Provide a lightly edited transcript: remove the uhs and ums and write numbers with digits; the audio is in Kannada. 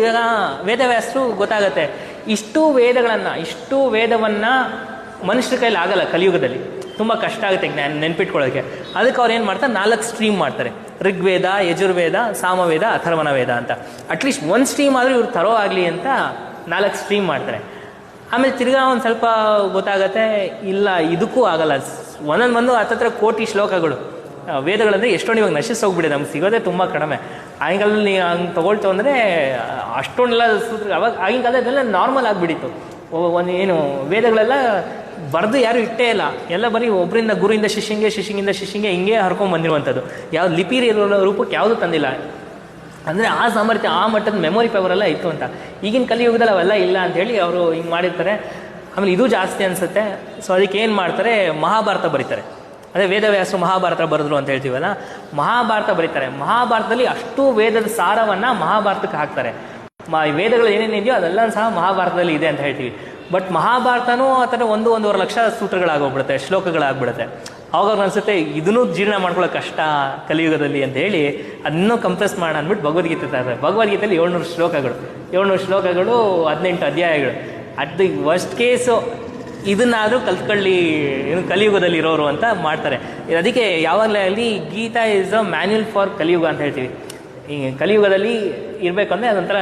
ಇವಾಗ ವೇದವ್ಯಾಸರು ಗೊತ್ತಾಗತ್ತೆ, ಇಷ್ಟು ವೇದವನ್ನು ಮನುಷ್ಯರ ಕೈಲಿ ಆಗಲ್ಲ ಕಲಿಯುಗದಲ್ಲಿ, ತುಂಬ ಕಷ್ಟ ಆಗುತ್ತೆ ನೆನ್ಪಿಟ್ಕೊಳ್ಳೋಕ್ಕೆ. ಅದಕ್ಕೆ ಅವ್ರು ಏನು ಮಾಡ್ತಾರೆ, 4 ಸ್ಟ್ರೀಮ್ ಮಾಡ್ತಾರೆ. ಋಗ್ವೇದ, ಯಜುರ್ವೇದ, ಸಾಮವೇದ, ಅಥರ್ವಣ ವೇದ ಅಂತ. ಅಟ್ಲೀಸ್ಟ್ ಒಂದು ಸ್ಟ್ರೀಮ್ ಆದರೂ ಇವ್ರು ತರೋ ಆಗಲಿ ಅಂತ 4 ಸ್ಟ್ರೀಮ್ ಮಾಡ್ತಾರೆ. ಆಮೇಲೆ ತಿರ್ಗಾ ಒಂದು ಸ್ವಲ್ಪ ಗೊತ್ತಾಗತ್ತೆ, ಇಲ್ಲ ಇದಕ್ಕೂ ಆಗಲ್ಲ. ಒಂದೊಂದು ಹತ್ತತ್ರ ಕೋಟಿ ಶ್ಲೋಕಗಳು ವೇದಗಳಂದರೆ ಎಷ್ಟೊಂದು ಇವಾಗ ನಶಿಸೋಗ್ಬಿಡಿ, ನಮ್ಗೆ ಸಿಗೋದೇ ತುಂಬ ಕಡಿಮೆ. ಆಗಿನ ಕಾಲದಲ್ಲಿ ನೀವು ಹಂಗೆ ತೊಗೊಳ್ತು ಅಂದರೆ ಅಷ್ಟೊಂದೆಲ್ಲ ಸೂತ್ರ, ಅವಾಗ ಆಗಿನ ಕಾಲದಲ್ಲೆಲ್ಲ ನಾರ್ಮಲ್ ಆಗಿಬಿಟ್ಟಿತ್ತು. ಒಂದು ಏನು ವೇದಗಳೆಲ್ಲ ಬರೆದು ಯಾರು ಇಟ್ಟೇ ಇಲ್ಲ, ಎಲ್ಲ ಬರೀ ಒಬ್ಬರಿಂದ ಗುರುವಿಂದ ಶಿಷ್ಯಂಗಿಂದ ಶಿಷ್ಯಂಗೆ ಹಿಂಗೆ ಹರ್ಕೊಂಡು ಬಂದಿರುವಂಥದ್ದು. ಯಾವ್ದು ಲಿಪಿ ರೂಪಕ್ಕೆ ಯಾವುದು ತಂದಿಲ್ಲ. ಅಂದರೆ ಆ ಸಾಮರ್ಥ್ಯ, ಆ ಮಟ್ಟದ ಮೆಮೊರಿ ಪವರ್ ಎಲ್ಲ ಇತ್ತು ಅಂತ. ಈಗಿನ ಕಲಿಯುಗದಲ್ಲಿ ಅವೆಲ್ಲ ಇಲ್ಲ ಅಂಥೇಳಿ ಅವರು ಹಿಂಗೆ ಮಾಡಿರ್ತಾರೆ. ಆಮೇಲೆ ಇದು ಜಾಸ್ತಿ ಅನಿಸುತ್ತೆ. ಸೊ ಅದಕ್ಕೆ ಏನು ಮಾಡ್ತಾರೆ, ಮಹಾಭಾರತ ಬರೀತಾರೆ. ಅದೇ ವೇದವ್ಯಾಸರು ಮಹಾಭಾರತ ಬರೆದ್ರು ಅಂತ ಹೇಳ್ತೀವಲ್ಲ, ಮಹಾಭಾರತ ಬರೀತಾರೆ. ಮಹಾಭಾರತದಲ್ಲಿ ಅಷ್ಟು ವೇದದ ಸಾರವನ್ನು ಮಹಾಭಾರತಕ್ಕೆ ಹಾಕ್ತಾರೆ. ವೇದಗಳು ಏನೇನಿದೆಯೋ ಅದೆಲ್ಲ ಸಹ ಮಹಾಭಾರತದಲ್ಲಿ ಇದೆ ಅಂತ ಹೇಳ್ತೀವಿ. ಬಟ್ ಮಹಾಭಾರತನೂ ಆ ಥರ 1-1.5 ಲಕ್ಷ ಸೂತ್ರಗಳಾಗೋಗ್ಬಿಡುತ್ತೆ, ಶ್ಲೋಕಗಳಾಗ್ಬಿಡುತ್ತೆ. ಅವಾಗ ಅನಿಸುತ್ತೆ ಇದನ್ನೂ ಜೀರ್ಣ ಮಾಡ್ಕೊಳ್ಳೋ ಕಷ್ಟ ಕಲಿಯುಗದಲ್ಲಿ ಅಂತ ಹೇಳಿ ಅದನ್ನೂ ಕಂಪ್ರೆಸ್ ಮಾಡೋಣ ಅಂದ್ಬಿಟ್ಟು ಭಗವದ್ಗೀತೆ ತರ್ತಾರೆ. ಭಗವದ್ಗೀತೆಯಲ್ಲಿ 700 ಶ್ಲೋಕಗಳು, 18 ಅಧ್ಯಾಯಗಳು. ಅದು ವರ್ಸ್ಟ್ ಕೇಸು, ಇದನ್ನಾದರೂ ಕಲ್ತ್ಕೊಳ್ಳಿ ಕಲಿಯುಗದಲ್ಲಿ ಇರೋರು ಅಂತ ಮಾಡ್ತಾರೆ. ಅದಕ್ಕೆ ಯಾವಾಗಲೇ ಅಲ್ಲಿ Gita is a manual for Kaliyuga ಅಂತ ಹೇಳ್ತೀವಿ. ಈ ಕಲಿಯುಗದಲ್ಲಿ ಇರಬೇಕಂದ್ರೆ ಅದೊಂಥರ